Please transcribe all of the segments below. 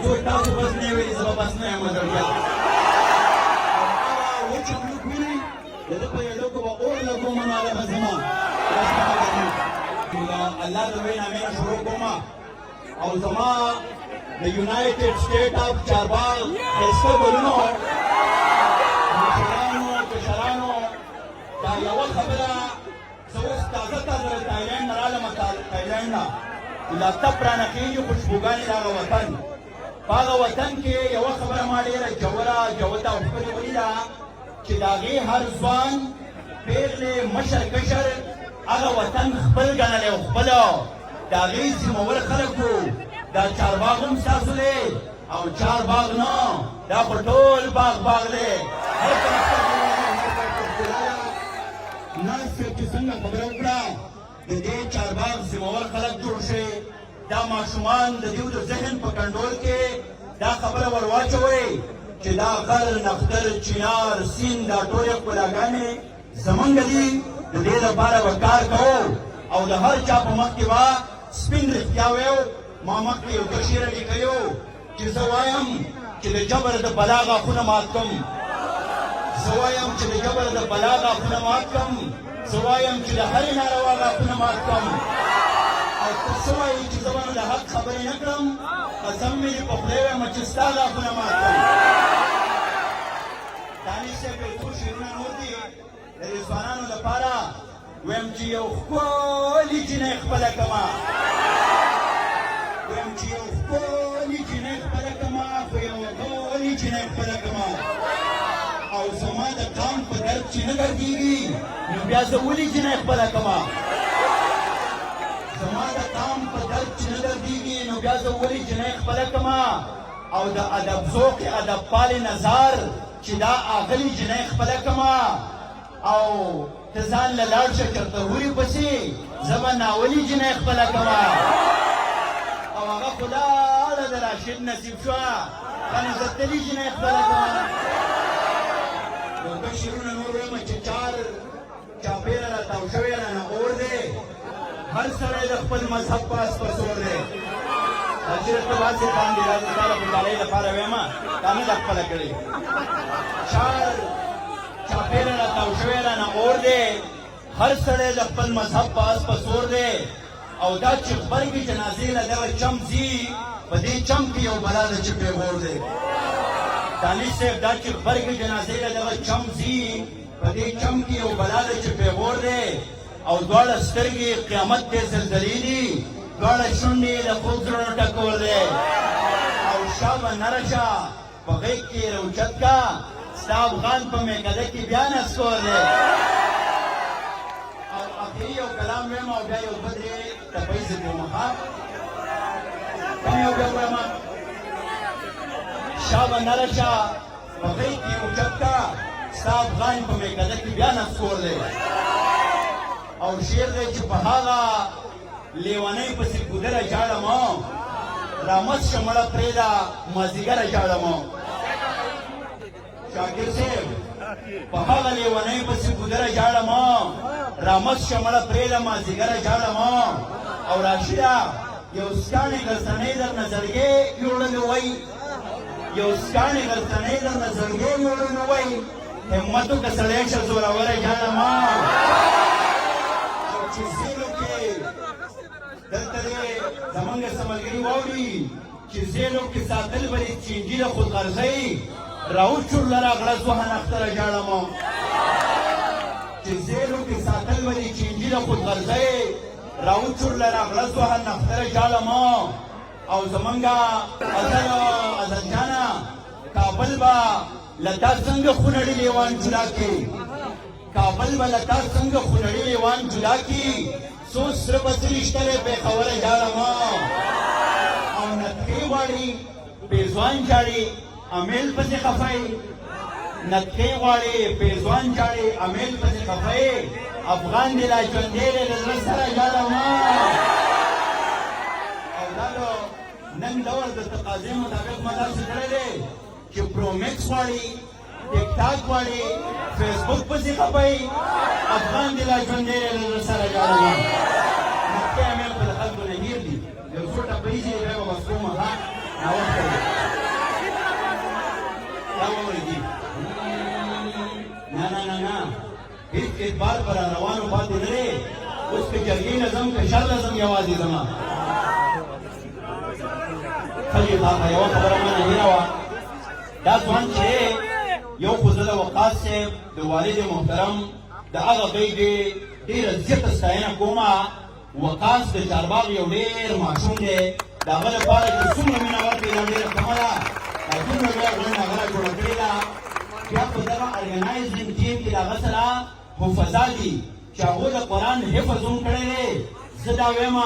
څو تاسو بس نه ویلي زه به بس نه یم مزړګیه وچ ملک وینئ د ده په یډو کې به اور لګوم نو هغه به زما الله د لوی نامې نه شروع کوم او زما د یونایټډ سټیټ اف چارباغ ښایسته ګلونو مشرانو کشرانو دا یوه خبره زه اوس تازه تازه له تایلنډ نه رالم تایلنډ نه لا تپ رانه خېږي خوشبوګانې د هغه وطن په هغه وطن کې یوه خبره ما ډېره جوته او ښکلې ولیده چې د هغې هر ځوان پېغلې مشر کشر هغه وطن خپل ګڼلی او خپله د هغې ذمهور خلک وو دا چارباغ هم ستاسو دی او چارباغ نه دا خو ټول باغ دی هر طرف ته ناست صاحب چې څنګه خبره وکړه د دې چارباغ ذمهور خلک جوړ شي دا ماشومان د دوی د ذهن په کنټرول کې دا خبره ور واچوئ چې دا غر نختر چنار سیند دا ټولې ښکلاګانې زمونږ دي د دې لپاره به کار کوو او د هر چا په مخ کې به سپین رښتیا ویو ما مخکې یو ښه شعر لیکلی و چې زه وایم چې د جبر د بلا غاښونه مات کړم زه وایم چې د جبر د بلا غاښونه مات کړم زه وایم چې د هرې ناروا غاښونه مات کړم او ته څه وایي چې زه به نو د حق خبرې نه کړم قسم مې دې په خدای وایم چې ستا غاښونه مات کړم دانش صاحب یو څو شعرونه نور دي د دې ځوانانو لپاره ویم چې یو ښکلې جینۍ خپله کړمه ویم چې یو ښکلې جینۍ خپله کړمه خو یو ښکلې جینۍ خپله کړمه او زما د قام په درد چې نه ګرځېږي نو بیا زه ولې جینۍ خپله کړمه زما د قام په درد چې نه ګرځېږي نو بیا زه ولې جینۍ خپله کړمه او د ادب ذوق ادب پال نظر چې دا اغلې جینۍ خپله کړمه او ته ځان له لاړ شه چېرته هورې پسې زه به ناولې جینۍ خپله کړمه او هغه خو لاړه د راشد نصیب شوه ښه نو زه تلې جینۍ خپله کړمه یو ښه شعرونه نور ویم چې چاپېره را تاو شوی رانه اور دی هر سړی د خپل مذهب په اس په زور دی دا چې درته باسې باندې دا د تا د خوشحالۍ لپاره ویم دا نه ده خپله کړې چاپېره را تاو شوی رانه اور دی هر سړی د خپل مذهب په اس په زور دی او دا چې غبرګې جنازې له دغه چم ځي په دې چم کې یو بلا ده چې پیغور دی دانش صاحب دا چې غبرګې جنازې له دغه چم ځي په دې چم کې یو بلا ده چې پیغور دی او دواړه سترګې قیامت دی زلزلې دي دواړه شونډې د خوږ زړونو ټکور دی او شا به نره شه په غېږ کې یې روچت کا ستا افغان په میکده کې بیا نسکور دی او اخري یو کلام ویم او بیا یو دوه درې ټپۍ زه کوم ښه کوم یو بیا ویم شا به نره شه په غېږ کې یې اوچت کا ستا افغان په میکده کې بیا نسکور دی او شعر دی چې په هغه لیونۍ پسې ګودره ژاړم رامت شه مړه پرېږده مازدیګره ژاړم شاکر صاحب په هغه لیونۍ پسې ګودره ژاړم رامت شه مړه پرېږده مازدیګره ژاړم او راشده یو سکاڼې غرڅنۍ درنه زړګې یوړلې وی یو سکاڼې غرڅنۍ درنه زړګې یوړلې وی همت وکړه سړی شه زوروره ژاړم چې زیلو کې دلته دی زمونږ څه ملګري واوري چې زیلو کې ساتل به دې چینجي د خودغرضۍ راوچورله راغله زوهن اختره ژاړم چې زیلو کې ساتل به دې چینجي د خودغرضۍ راوچورله راغله زوهن اختره ژاړم او زمونږ ازل جانه کابل به له تا څنګه خونړي لیوان جدا کړي کابل به له تا څنګه خونړي لیوان جدا کړي څو سره به څه رشته دی پېښوره ژاړم او نطقې غواړي پېزوان ژاړي امیل پسې خفه یې نطقې غواړي پېزوان ژاړي امیل پسې خفه یې افغان دی لا ژوندی دی د زړه سره ژاړم او دا نن دور د تقاضې مطابق ما داسې کړی دی چې پرومکس غواړي ټیک ټاک غواړي فیسبوک پسې خفه یې افغان دی لا ژوندی دی د زړه سره ژاړم نطقې امیل خو د خلکو نه هېر دي یو څو ټپې چې بیا به بس کومه ښه ناوخته دی هیڅ اعتبار پر روانو پاتې نه دی. اوس که جرګې نظم که شر نظم یوازې زما خلي خاخه یوه خبره مانه هېره وه. دا ځوان چې یو خو زه د وقاص صاحب د والد محترم د هغه غۍ ډېره زیاته ستاینه کومه. وقاص د چارباغ یو ډېر ماشوم دی. د هغه لپاره چې څومره مینه ورکړې دا ډېره کمه ده. دا دومره لویه غونډه هغه راجوړه کړې ده. بیا په دغه ارګنایزینګ ټیم کې د هغه سره حفظا دي چې هغو د قرآن حفظ هم کړی دی. زه دا وایم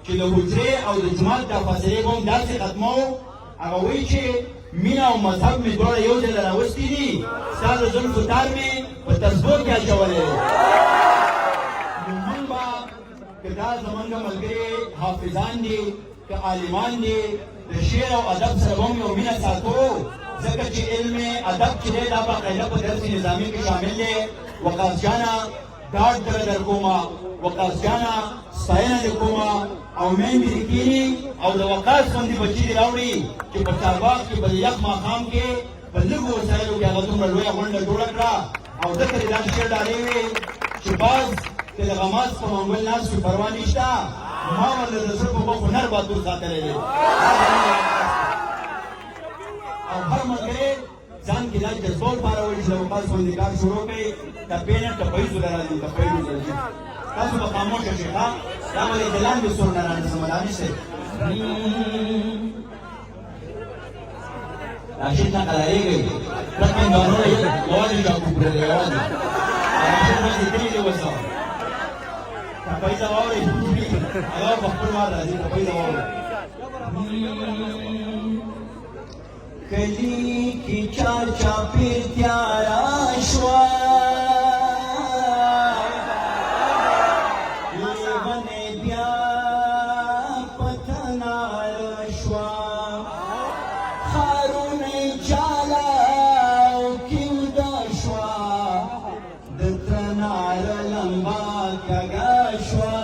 چې د حجرې او د جومات دا فاصلې به هم داسې ختموو. هغه وایي چې مینه او مذهب مې دواړه یو ځای له راوستي دي. ستا د زلفو تار مې په تسبو کې اچولی دی. نو موږ به که دا زمونږ ملګري حافظان دي که عالمان دي د شعر او ادب سره به هم یو مینه ساتو. ځکه چې علم ادب چې دی دا باقاعده په درس نظامي کې شامل دی. وقاص جانه ډاډ دره در کومه. وقاص جانه ستاینه دې کومه او میندې دې کښېني او د وقاص غوندې بچي دې راوړي چې په چارباغ کې په یخ ماښام کې په لږو وسایلو کې هغه دومره لویه غونډه جوړه کړه. او ځکه دې دا شعر ډالۍ وې چې باز که د غماز په منګول ناست وي پروا نشته. ما ورله د زړه په مخ هنر بهادور ساتلی دی. او هر ملګری ځان کې دا جذبه وپارولي چې د وقاص غوندې کار شروع کړئ. ټپې نه ټپیزو له راځي ټپیزو له راځي. تاسو به خاموشه شئ ښه. دا ولې د لاندې سور نه رانیسم مداني صاحب. راشد نه قرارېږئ. کلک هندوانونه یوازې ټاکو پرې دی یوازې. راشد باندې درې دی اوس ټپیزه واورئ. هغه په خپل وار راځي ټپیزه واورئ. کلی کی چاچا پیر تیارا شوا لیونے بیا پتنار شوا خارون چالا کیو دا شوا دتنار لمبا کگا شوا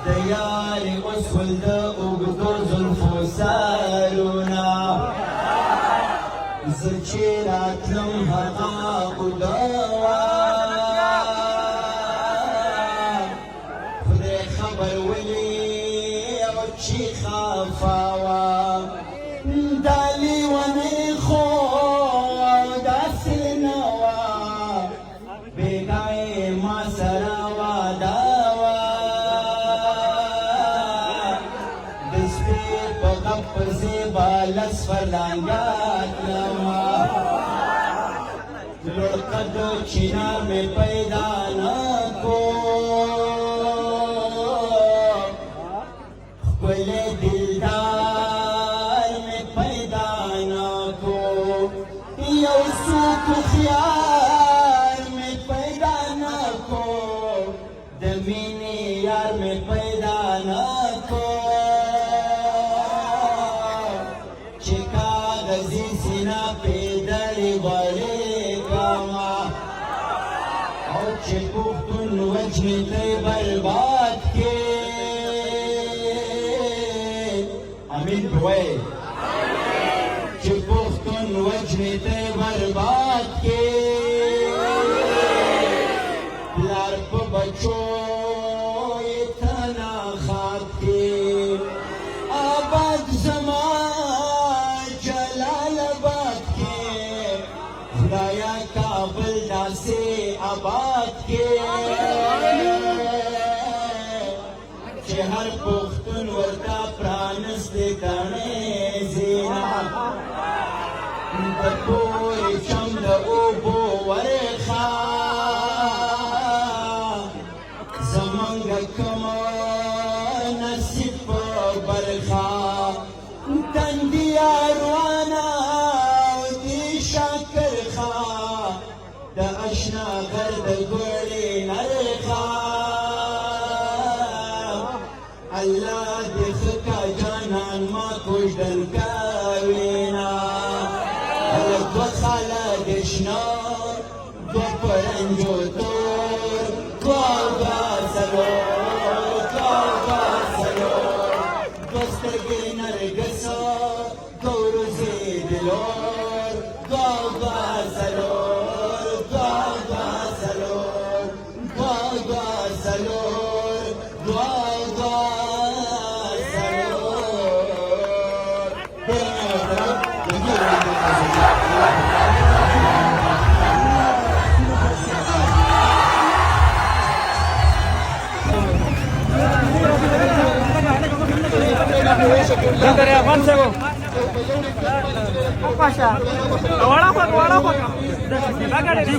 دیار اسول دا اگدو زلفو سارونا زچی راتلم هغا قدوا خدای خبر ولی او چی خافاوا دالی ونی خو داسی نوا بیگای ما سراوا داوا بالس فرلانگات لما لڑقد چنار میں پیدا نہ کو بلے دلدار میں پیدا نہ کو یوسف خیار میں پیدا نہ کو دمینی یار میں پیدا نہ کو وجهي طيب البات کے امین بوئے چپختن وجهي طيب البات کے پلار پا بچو اتنا خات کے آباد زمان جلال آباد کے خدایا کابل داسے آباد کے هر پختون ورتا پرانست کنے زینا بطور چم دا اوبو ورخا زمانگا کما نصیب برخا تندی آروانا دی شاکر خا دا اشنا غرد گوڑی نرخا اللہ دیکھ کا جانان ما کشدن کاوینا اللہ دو خالا دشنا دو پرنجو تور گوگا سلور دوستگی نرگسا گورو زیدلور گوگا سلور dari apaan sih, Bu? Apa sih? Wala apa? Kita gak ada di